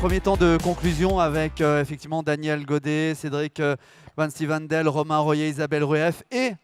Premier temps de conclusion avec effectivement Daniel Godet, Cédric Van Stevendel, Romain Royer, Isabelle Rueff et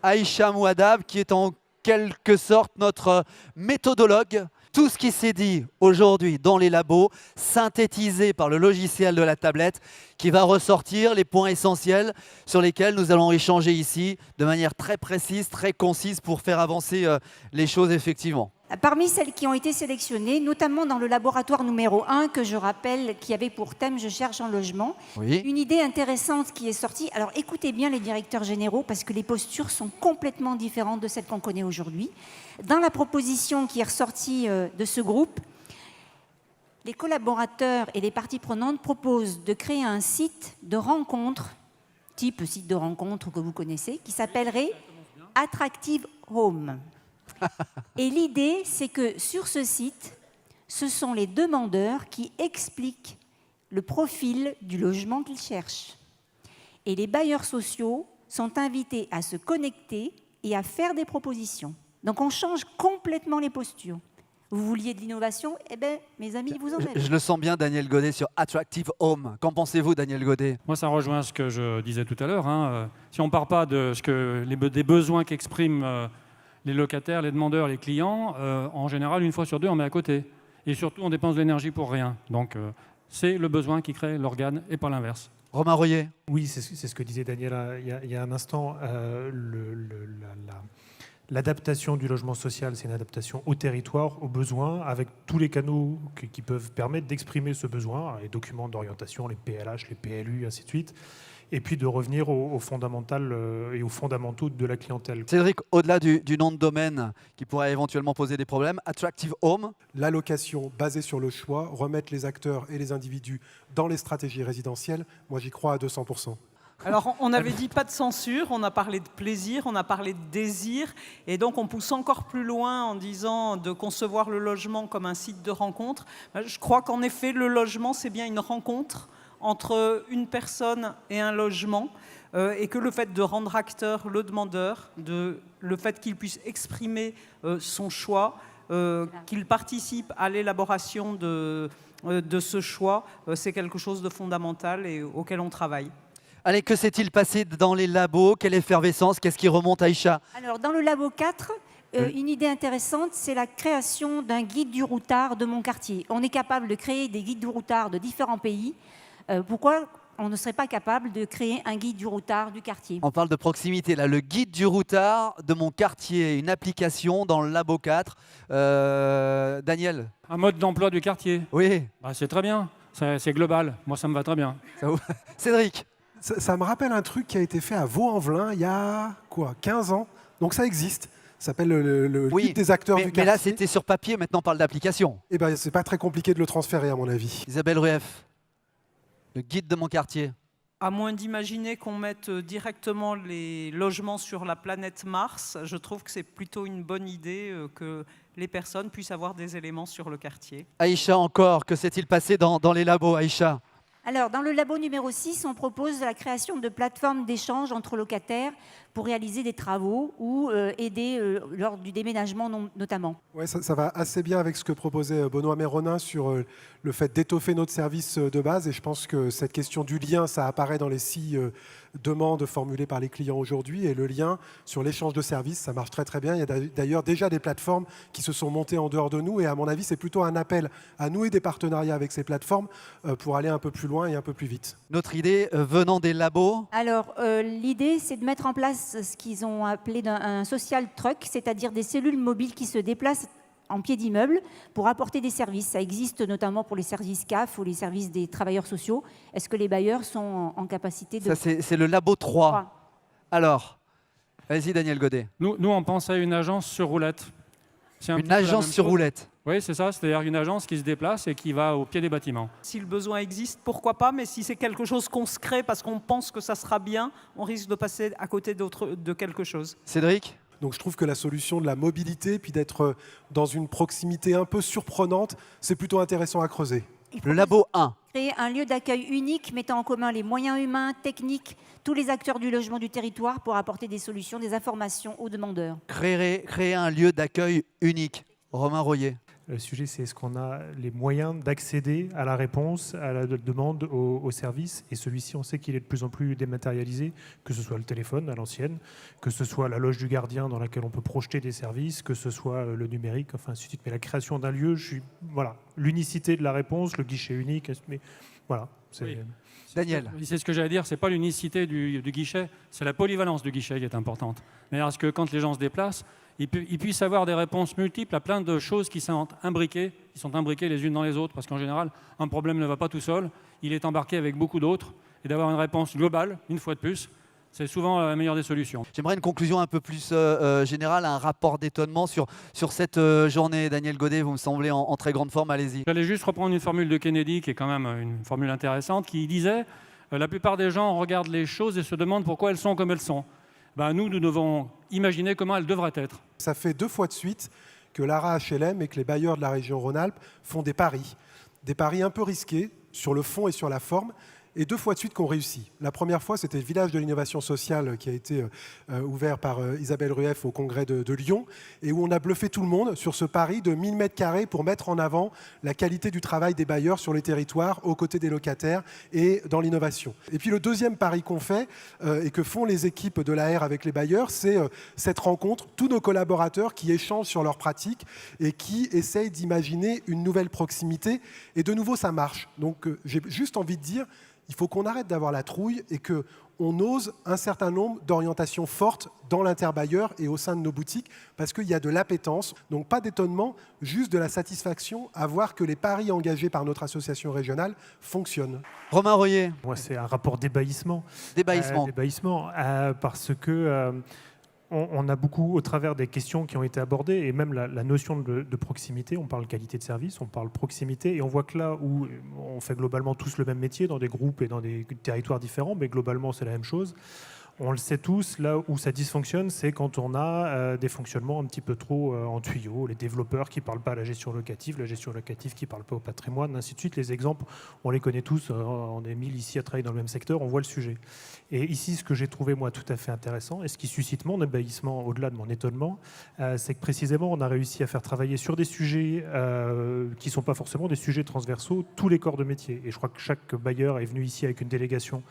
Aïcha Mouadab qui est en quelque sorte notre méthodologue. Tout ce qui s'est dit aujourd'hui dans les labos, synthétisé par le logiciel de la tablette, qui va ressortir les points essentiels sur lesquels nous allons échanger ici de manière très précise, très concise pour faire avancer les choses effectivement. Parmi celles qui ont été sélectionnées, notamment dans le laboratoire numéro 1, que je rappelle, qui avait pour thème « Je cherche un logement oui. », une idée intéressante qui est sortie. Alors écoutez bien les directeurs généraux, parce que les postures sont complètement différentes de celles qu'on connaît aujourd'hui. Dans la proposition qui est ressortie de ce groupe, les collaborateurs et les parties prenantes proposent de créer un site de rencontre, type site de rencontre que vous connaissez, qui s'appellerait « Attractive Home ». Et l'idée, c'est que sur ce site, ce sont les demandeurs qui expliquent le profil du logement qu'ils cherchent. Et les bailleurs sociaux sont invités à se connecter et à faire des propositions. Donc on change complètement les postures. Vous vouliez de l'innovation? Eh bien, mes amis, vous en avez. Je le sens bien, Daniel Godet, sur Attractive Home. Qu'en pensez-vous, Daniel Godet? Moi, ça rejoint ce que je disais tout à l'heure. Si on ne part pas de des besoins qu'expriment les locataires, les demandeurs, les clients, en général, une fois sur deux, on met à côté. Et surtout, on dépense de l'énergie pour rien. Donc, c'est le besoin qui crée l'organe et pas l'inverse. Romain Royer. Oui, c'est ce que disait Daniel il y a un instant. L'adaptation du logement social, c'est une adaptation au territoire, aux besoins, avec tous les canaux qui peuvent permettre d'exprimer ce besoin, les documents d'orientation, les PLH, les PLU, ainsi de suite, et puis de revenir aux fondamentales et aux fondamentaux de la clientèle. Cédric, au-delà du nom de domaine qui pourrait éventuellement poser des problèmes, Attractive Home. L'allocation basée sur le choix, remettre les acteurs et les individus dans les stratégies résidentielles, moi j'y crois à 200%. Alors, on avait dit pas de censure, on a parlé de plaisir, on a parlé de désir, et donc on pousse encore plus loin en disant de concevoir le logement comme un site de rencontre. Je crois qu'en effet, le logement, c'est bien une rencontre entre une personne et un logement, et que le fait de rendre acteur le demandeur, le fait qu'il puisse exprimer son choix, qu'il participe à l'élaboration de ce choix, c'est quelque chose de fondamental et auquel on travaille. Allez, que s'est-il passé dans les labos? Quelle effervescence? Qu'est-ce qui remonte, Aïcha? Alors, dans le labo 4, une idée intéressante, c'est la création d'un guide du routard de mon quartier. On est capable de créer des guides du routard de différents pays. Pourquoi on ne serait pas capable de créer un guide du routard du quartier? On parle de proximité, là. Le guide du routard de mon quartier, une application dans le labo 4. Daniel? Un mode d'emploi du quartier. Oui. Bah, c'est très bien, c'est global. Moi, ça me va très bien. Cédric? Ça me rappelle un truc qui a été fait à Vaux-en-Velin il y a 15 ans. Donc ça existe. Ça s'appelle le guide des acteurs du quartier. Mais là, c'était sur papier, maintenant on parle d'application. Eh bien, c'est pas très compliqué de le transférer, à mon avis. Isabelle Rueff, le guide de mon quartier. À moins d'imaginer qu'on mette directement les logements sur la planète Mars, je trouve que c'est plutôt une bonne idée que les personnes puissent avoir des éléments sur le quartier. Aïcha encore, que s'est-il passé dans les labos, Aïcha? Alors, dans le labo numéro 6, on propose la création de plateformes d'échange entre locataires pour réaliser des travaux ou aider lors du déménagement notamment. Ouais, ça va assez bien avec ce que proposait Benoît Méronin sur le fait d'étoffer notre service de base. Et je pense que cette question du lien, ça apparaît dans les 6 demandes formulées par les clients aujourd'hui. Et le lien sur l'échange de services, ça marche très très bien. Il y a d'ailleurs déjà des plateformes qui se sont montées en dehors de nous. Et à mon avis, c'est plutôt un appel à nouer des partenariats avec ces plateformes pour aller un peu plus loin et un peu plus vite. Notre idée venant des labos? Alors, l'idée, c'est de mettre en place ce qu'ils ont appelé un social truck, c'est-à-dire des cellules mobiles qui se déplacent en pied d'immeuble pour apporter des services. Ça existe notamment pour les services CAF ou les services des travailleurs sociaux. Est-ce que les bailleurs sont en capacité de... Ça, c'est le labo 3. Alors, vas-y Daniel Godet. Nous, on pense à une agence sur roulette. Une agence sur roulette? Oui, c'est ça, c'est-à-dire une agence qui se déplace et qui va au pied des bâtiments. Si le besoin existe, pourquoi pas, mais si c'est quelque chose qu'on se crée parce qu'on pense que ça sera bien, on risque de passer à côté de quelque chose. Cédric? Donc je trouve que la solution de la mobilité, puis d'être dans une proximité un peu surprenante, c'est plutôt intéressant à creuser. Le labo 1. Créer un lieu d'accueil unique mettant en commun les moyens humains, techniques, tous les acteurs du logement du territoire pour apporter des solutions, des informations aux demandeurs. Créer un lieu d'accueil unique. Romain Royer. Le sujet, c'est est-ce qu'on a les moyens d'accéder à la réponse, à la demande au service. Et celui-ci, on sait qu'il est de plus en plus dématérialisé, que ce soit le téléphone à l'ancienne, que ce soit la loge du gardien dans laquelle on peut projeter des services, que ce soit le numérique, enfin, ainsi de suite. Mais la création d'un lieu, voilà, l'unicité de la réponse, le guichet unique, mais voilà. Oui. Daniel. C'est ce que j'allais dire, c'est pas l'unicité du guichet, c'est la polyvalence du guichet qui est importante. Mais à ce que quand les gens se déplacent, ils puissent avoir des réponses multiples à plein de choses qui sont imbriquées les unes dans les autres, parce qu'en général, un problème ne va pas tout seul, il est embarqué avec beaucoup d'autres, et d'avoir une réponse globale, une fois de plus, c'est souvent la meilleure des solutions. J'aimerais une conclusion un peu plus générale, un rapport d'étonnement sur cette journée. Daniel Godet, vous me semblez en très grande forme, allez-y. J'allais juste reprendre une formule de Kennedy, qui est quand même une formule intéressante, qui disait la plupart des gens regardent les choses et se demandent pourquoi elles sont comme elles sont. Nous devons imaginer comment elles devraient être. Ça fait 2 fois de suite que l'ARA HLM et que les bailleurs de la région Rhône-Alpes font des paris un peu risqués sur le fond et sur la forme, et 2 fois de suite qu'on réussit. La première fois, c'était le village de l'innovation sociale qui a été ouvert par Isabelle Rueff au congrès de Lyon, et où on a bluffé tout le monde sur ce pari de 1000 m² pour mettre en avant la qualité du travail des bailleurs sur les territoires, aux côtés des locataires et dans l'innovation. Et puis le deuxième pari qu'on fait, et que font les équipes de l'AR avec les bailleurs, c'est cette rencontre, tous nos collaborateurs qui échangent sur leurs pratiques et qui essayent d'imaginer une nouvelle proximité. Et de nouveau, ça marche. Donc j'ai juste envie de dire, il faut qu'on arrête d'avoir la trouille et qu'on ose un certain nombre d'orientations fortes dans l'interbailleur et au sein de nos boutiques, parce qu'il y a de l'appétence. Donc pas d'étonnement, juste de la satisfaction à voir que les paris engagés par notre association régionale fonctionnent. Romain Royer. Moi, c'est un rapport d'ébahissement. Débaillissement. Parce que on a beaucoup, au travers des questions qui ont été abordées, et même la notion de proximité, on parle qualité de service, on parle proximité, et on voit que là où on fait globalement tous le même métier, dans des groupes et dans des territoires différents, mais globalement c'est la même chose. On le sait tous, là où ça dysfonctionne, c'est quand on a des fonctionnements un petit peu trop en tuyau, les développeurs qui ne parlent pas à la gestion locative qui ne parle pas au patrimoine, ainsi de suite. Les exemples, on les connaît tous, on est 1000 ici à travailler dans le même secteur, on voit le sujet. Et ici, ce que j'ai trouvé, moi, tout à fait intéressant, et ce qui suscite mon ébahissement au-delà de mon étonnement, c'est que précisément, on a réussi à faire travailler sur des sujets qui ne sont pas forcément des sujets transversaux, tous les corps de métier. Et je crois que chaque bailleur est venu ici avec une délégation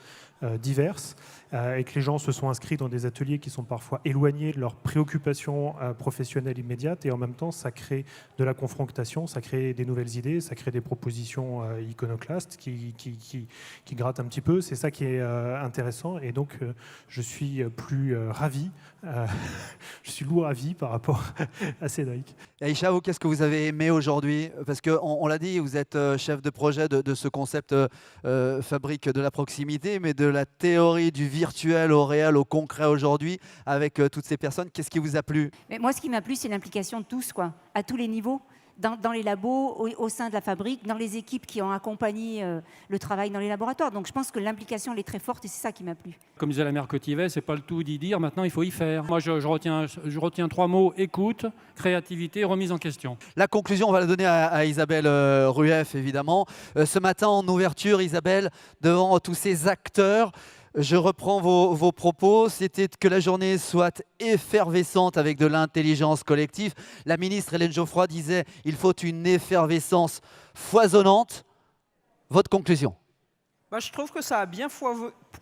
diverses, et que les gens se sont inscrits dans des ateliers qui sont parfois éloignés de leurs préoccupations professionnelles immédiates, et en même temps ça crée de la confrontation, ça crée des nouvelles idées, ça crée des propositions iconoclastes qui grattent un petit peu. C'est ça qui est intéressant, et donc je suis plus ravi, je suis lourd ravi par rapport à Cédric. Aïcha, vous, qu'est-ce que vous avez aimé aujourd'hui? Parce qu'on l'a dit, vous êtes chef de projet de ce concept fabrique de la proximité, mais de la théorie du virtuel au réel, au concret aujourd'hui, avec toutes ces personnes. Qu'est-ce qui vous a plu? Mais moi, ce qui m'a plu, c'est l'implication de tous, quoi, à tous les niveaux, dans les labos, au sein de la fabrique, dans les équipes qui ont accompagné le travail dans les laboratoires. Donc je pense que l'implication, elle est très forte, et c'est ça qui m'a plu. Comme disait la mère Cotivet, c'est pas le tout d'y dire, maintenant il faut y faire. Moi je retiens 3 mots: écoute, créativité, remise en question. La conclusion, on va la donner à Isabelle Rueff, évidemment. Ce matin, en ouverture, Isabelle, devant tous ces acteurs, je reprends vos propos, c'était que la journée soit effervescente avec de l'intelligence collective. La ministre Hélène Geoffroy disait il faut une effervescence foisonnante. Votre conclusion? Je trouve que ça a bien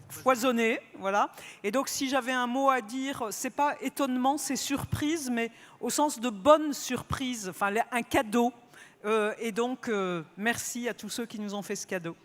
foisonné, voilà. Et donc, si j'avais un mot à dire, c'est pas étonnement, c'est surprise, mais au sens de bonne surprise, enfin un cadeau. Et donc, merci à tous ceux qui nous ont fait ce cadeau.